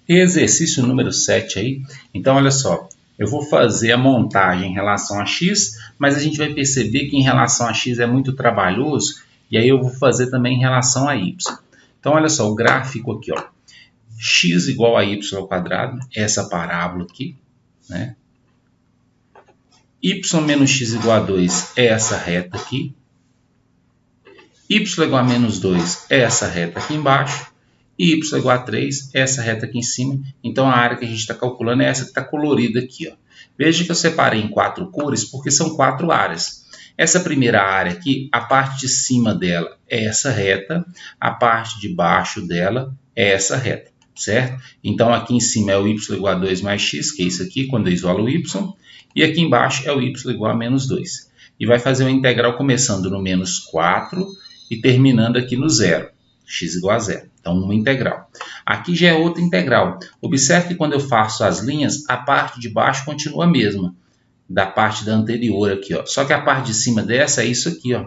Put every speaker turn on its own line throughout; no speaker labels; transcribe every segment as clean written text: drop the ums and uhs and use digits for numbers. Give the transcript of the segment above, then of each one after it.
Exercício número 7 aí. Então, olha só, eu vou fazer a montagem em relação a x, mas a gente vai perceber que em relação a x é muito trabalhoso, e aí eu vou fazer também em relação a y. Então, olha só, o gráfico aqui, ó, x igual a y ao quadrado, essa parábola aqui, né? Y menos x igual a 2 é essa reta aqui. Y igual a menos 2 é essa reta aqui embaixo. E y igual a 3 é essa reta aqui em cima. Então, a área que a gente está calculando é essa que está colorida aqui, ó. Veja que eu separei em 4 cores porque são 4 áreas. Essa primeira área aqui, a parte de cima dela é essa reta, a parte de baixo dela é essa reta, certo? Então, aqui em cima é o y igual a 2 mais x, que é isso aqui, quando eu isolo o y. E aqui embaixo é o y igual a menos 2. E vai fazer uma integral começando no menos 4 e terminando aqui no 0. X igual a 0. Então, uma integral. Aqui já é outra integral. Observe que quando eu faço as linhas, a parte de baixo continua a mesma da parte da anterior aqui, ó. Só que a parte de cima dessa é isso aqui, ó.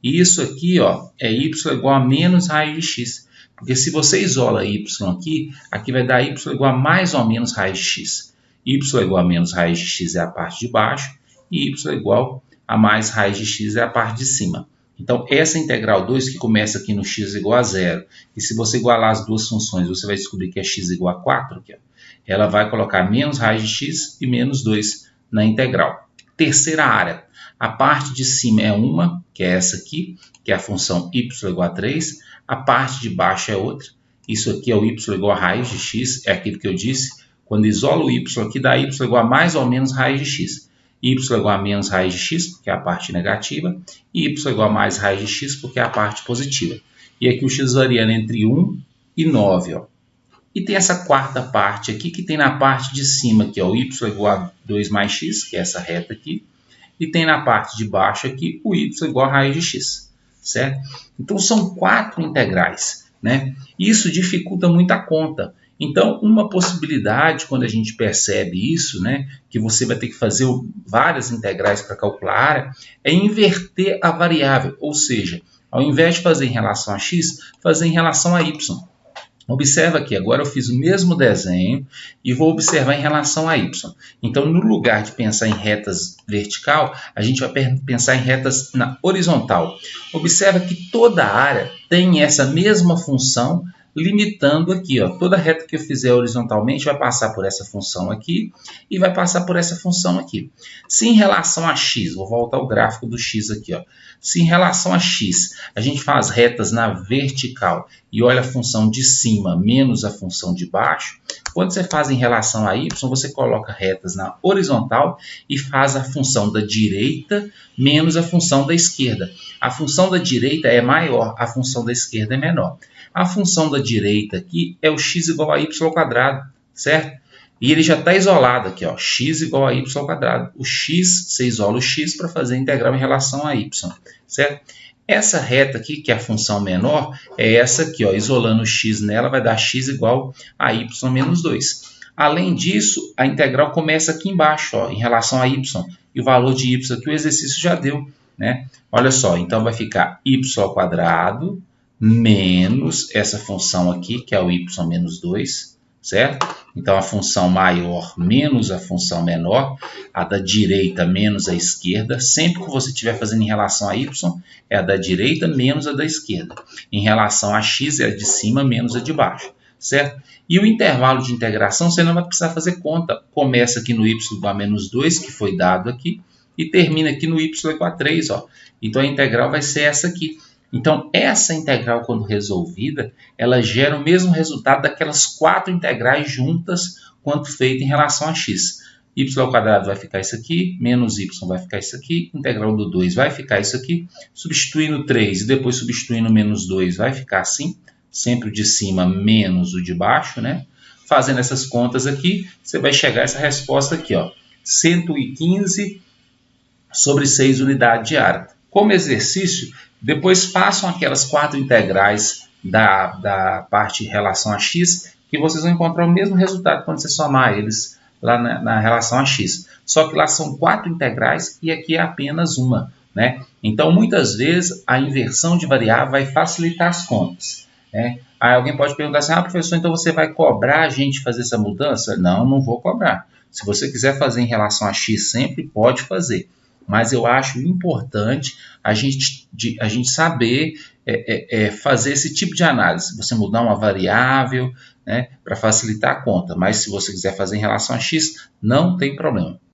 E isso aqui, ó, é y igual a menos raiz de x. Porque se você isola y aqui, aqui vai dar y igual a mais ou menos raiz de x. Y igual a menos raiz de x é a parte de baixo e y igual a mais raiz de x é a parte de cima. Então, essa integral 2 que começa aqui no x igual a 0, e se você igualar as duas funções, você vai descobrir que é x igual a 4, aqui, ó, ela vai colocar menos raiz de x e menos 2 na integral. Terceira área, a parte de cima é uma, que é essa aqui, que é a função y igual a 3, a parte de baixo é outra, isso aqui é o y igual a raiz de x, é aquilo que eu disse, quando isolo o y aqui dá y igual a mais ou menos raiz de x. Y igual a menos raiz de x, porque é a parte negativa, e y igual a mais raiz de x, porque é a parte positiva. E aqui o x variando entre 1 e 9. Ó. E tem essa quarta parte aqui, que tem na parte de cima, que é o y igual a 2 mais x, que é essa reta aqui, e tem na parte de baixo aqui o y igual a raiz de x, certo? Então, são 4 integrais, né? Isso dificulta muito a conta. Então, uma possibilidade, quando a gente percebe isso, né, que você vai ter que fazer várias integrais para calcular a área, é inverter a variável, ou seja, ao invés de fazer em relação a x, fazer em relação a y. Observa aqui, agora eu fiz o mesmo desenho e vou observar em relação a y. Então, no lugar de pensar em retas vertical, a gente vai pensar em retas na horizontal. Observa que toda a área tem essa mesma função, limitando aqui, ó, toda reta que eu fizer horizontalmente vai passar por essa função aqui e vai passar por essa função aqui. Se em relação a x, vou voltar ao gráfico do x aqui, ó. Se em relação a x a gente faz retas na vertical e olha a função de cima menos a função de baixo, quando você faz em relação a y, você coloca retas na horizontal e faz a função da direita menos a função da esquerda. A função da direita é maior, a função da esquerda é menor. A função da direita aqui é o x igual a y ao quadrado, certo? E ele já está isolado aqui, ó, x igual a y ao quadrado. O x, você isola o x para fazer a integral em relação a y, certo? Essa reta aqui, que é a função menor, é essa aqui, ó, isolando o x nela vai dar x igual a y menos 2. Além disso, a integral começa aqui embaixo, ó, em relação a y. E o valor de y aqui o exercício já deu, né? Olha só, então vai ficar y ao quadrado menos essa função aqui, que é o y menos 2, certo? Então, a função maior menos a função menor, a da direita menos a esquerda. Sempre que você estiver fazendo em relação a y, é a da direita menos a da esquerda. Em relação a x, é a de cima menos a de baixo, certo? E o intervalo de integração, você não vai precisar fazer conta. Começa aqui no y igual a menos 2, que foi dado aqui, e termina aqui no y igual a 3, ó. Então, a integral vai ser essa aqui. Então, essa integral, quando resolvida, ela gera o mesmo resultado daquelas 4 integrais juntas quanto feita em relação a x. Y ao quadrado vai ficar isso aqui, menos y vai ficar isso aqui, integral do 2 vai ficar isso aqui, substituindo 3 e depois substituindo menos 2 vai ficar assim, sempre o de cima menos o de baixo, né? Fazendo essas contas aqui, você vai chegar a essa resposta aqui, ó, 115 sobre 6 unidades de área. Como exercício, depois façam aquelas 4 integrais da parte em relação a x, que vocês vão encontrar o mesmo resultado quando você somar eles lá na relação a x. Só que lá são 4 integrais e aqui é apenas uma, né? Então, muitas vezes, a inversão de variável vai facilitar as contas. né? Aí alguém pode perguntar assim, professor, então você vai cobrar a gente fazer essa mudança? Não, não vou cobrar. Se você quiser fazer em relação a X sempre, pode fazer. Mas eu acho importante a gente saber fazer esse tipo de análise. Você mudar uma variável, né, para facilitar a conta. Mas se você quiser fazer em relação a X, não tem problema.